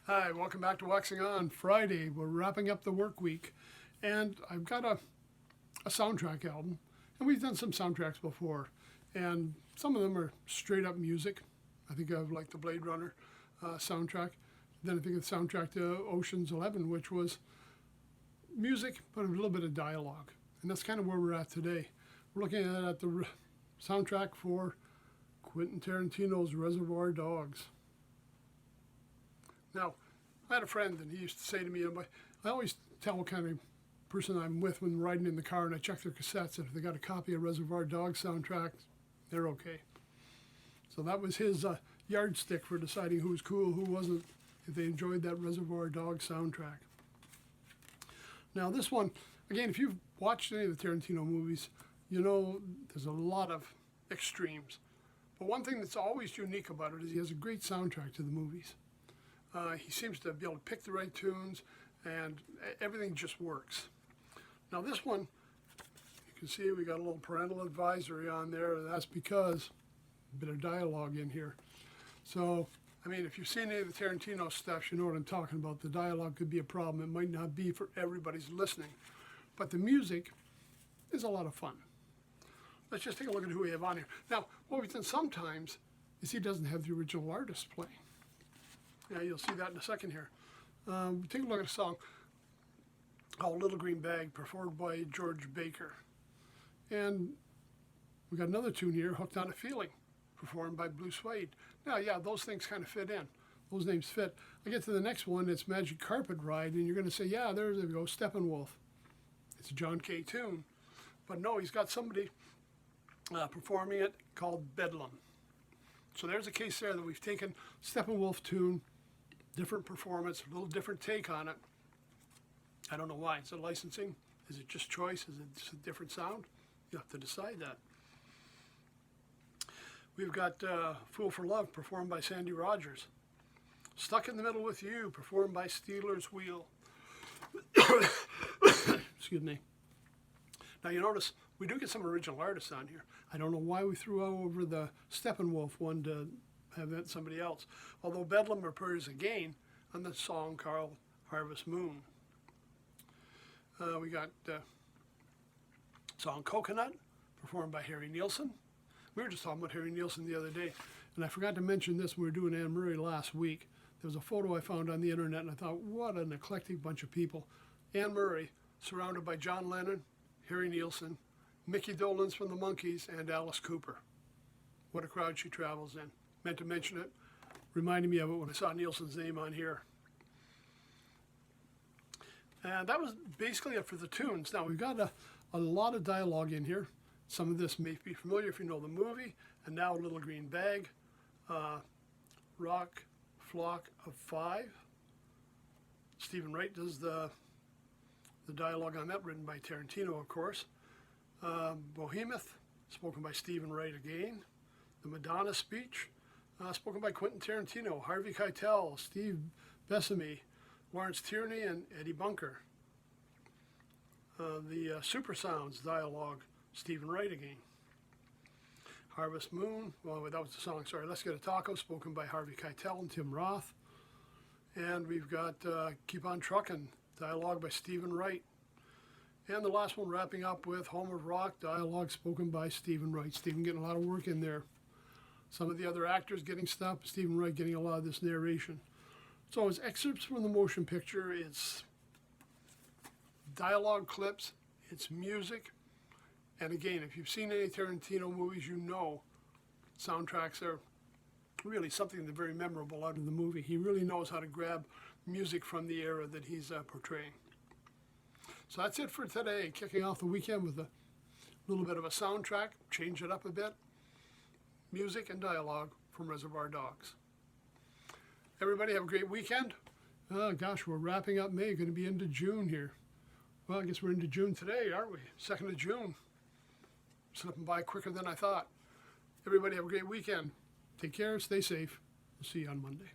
Hi, welcome back to Waxing On. Friday, we're wrapping up the work week, and I've got a soundtrack album, and we've done some soundtracks before, and some of them are straight up music. I think of like the Blade Runner soundtrack. Then I think of the soundtrack to Ocean's 11, which was music, but a little bit of dialogue, and that's kind of where we're at today. We're looking at the soundtrack for Quentin Tarantino's Reservoir Dogs. Now, I had a friend, and he used to say to me, I always tell what kind of person I'm with when riding in the car, and I check their cassettes, and if they got a copy of Reservoir Dogs soundtrack, they're okay. So that was his yardstick for deciding who was cool, who wasn't, if they enjoyed that Reservoir Dogs soundtrack. Now this one, again, if you've watched any of the Tarantino movies, you know there's a lot of extremes. But one thing that's always unique about it is he has a great soundtrack to the movies. He seems to be able to pick the right tunes, and everything just works. Now this one, you can see we got a little parental advisory on there. That's because a bit of dialogue in here. So, I mean, if you've seen any of the Tarantino stuff, you know what I'm talking about. The dialogue could be a problem. It might not be for everybody's listening. But the music is a lot of fun. Let's just take a look at who we have on here. Now, what we've done sometimes is he doesn't have the original artist playing. Yeah, you'll see that in a second here. Take a look at a song called Little Green Bag, performed by George Baker. And we got another tune here, Hooked on a Feeling, performed by Blue Suede. Now, yeah, those things kind of fit in. Those names fit. I get to the next one, it's Magic Carpet Ride, and you're going to say, yeah, there we go, Steppenwolf. It's a John Kay tune. But no, he's got somebody performing it called Bedlam. So there's a case there that we've taken Steppenwolf tune, different performance, a little different take on it. I don't know why. Is it licensing? Is it just choice? Is it just a different sound? You have to decide that. We've got Fool for Love, performed by Sandy Rogers. Stuck in the Middle with You, performed by Steeler's Wheel. Excuse me. Now you notice we do get some original artists on here. I don't know why we threw over the Steppenwolf one to have that somebody else. Although Bedlam appears again on the song called Harvest Moon. We got song Coconut, performed by Harry Nilsson. We were just talking about Harry Nilsson the other day, and I forgot to mention this when we were doing Anne Murray last week. There was a photo I found on the internet, and I thought, what an eclectic bunch of people. Anne Murray, surrounded by John Lennon, Harry Nilsson, Mickey Dolenz from the Monkees, and Alice Cooper. What a crowd she travels in. Meant to mention it. Reminded me of it when I saw Nilsson's name on here. And that was basically it for the tunes. Now, we've got a lot of dialogue in here. Some of this may be familiar if you know the movie. And now Little Green Bag, Rock, Flock of Five. Stephen Wright does the dialogue on that, written by Tarantino, of course. Behemoth, spoken by Stephen Wright again. The Madonna Speech, spoken by Quentin Tarantino. Harvey Keitel, Steve Buscemi, Lawrence Tierney, and Eddie Bunker. The Super Sounds dialogue, Stephen Wright again. Harvest Moon, well, that was the song, sorry. Let's Get a Taco, spoken by Harvey Keitel and Tim Roth. And we've got Keep on Truckin', dialogue by Stephen Wright. And the last one wrapping up with Home of Rock, dialogue spoken by Stephen Wright. Stephen getting a lot of work in there. Some of the other actors getting stuff, Stephen Wright getting a lot of this narration. So it's excerpts from the motion picture, it's dialogue clips, it's music. And again, if you've seen any Tarantino movies, you know soundtracks are really something that's very memorable out of the movie. He really knows how to grab music from the era that he's portraying. So that's it for today, kicking off the weekend with a little bit of a soundtrack, change it up a bit. Music and dialogue from Reservoir Dogs. Everybody have a great weekend. Oh gosh, we're wrapping up May, going to be into June here. Well, I guess we're into June today, aren't we? 2nd of June. Slipping by quicker than I thought. Everybody have a great weekend. Take care, stay safe. We'll see you on Monday.